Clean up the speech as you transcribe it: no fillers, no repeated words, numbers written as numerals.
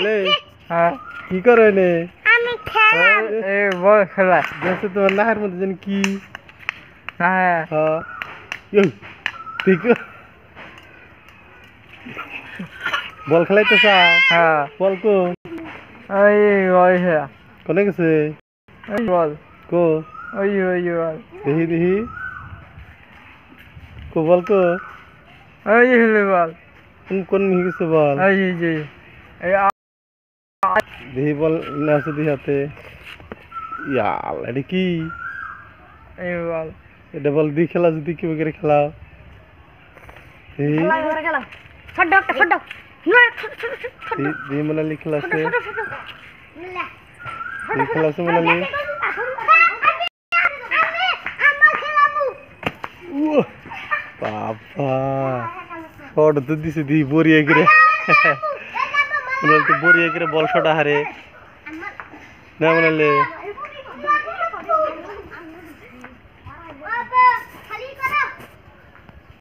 লে হ্যাঁ কি করে নে আমি খেলাম এই বল খেলা দেখছো তোমার নাহের মধ্যে যেন কি হ্যাঁ হ্যাঁ ইউ ঠিক বল খেলাইতে চাও হ্যাঁ বল কো ওই ওই হ্যাঁ কোনে গেছে ওই বল কো ওই ওই বল দেখি দেখি কো বল কো ওই হলে বল কোন কোন মিহি গেছে বল এই যে এই দেখি বল নাচে দি হাতে ইয়াল এটা কি এই বল এটা বল দি খেলা যদি কি করে খেলাও এই খেলাম ছোট একটা ছোট দি মনালি খেলা আছে ছোট ছোট মিলা দি খেলা আছে মনালি বাবা শট তো দিছে দি বরিয়া করে মনালি তো বরিয়া করে বল শট হারে না মনালি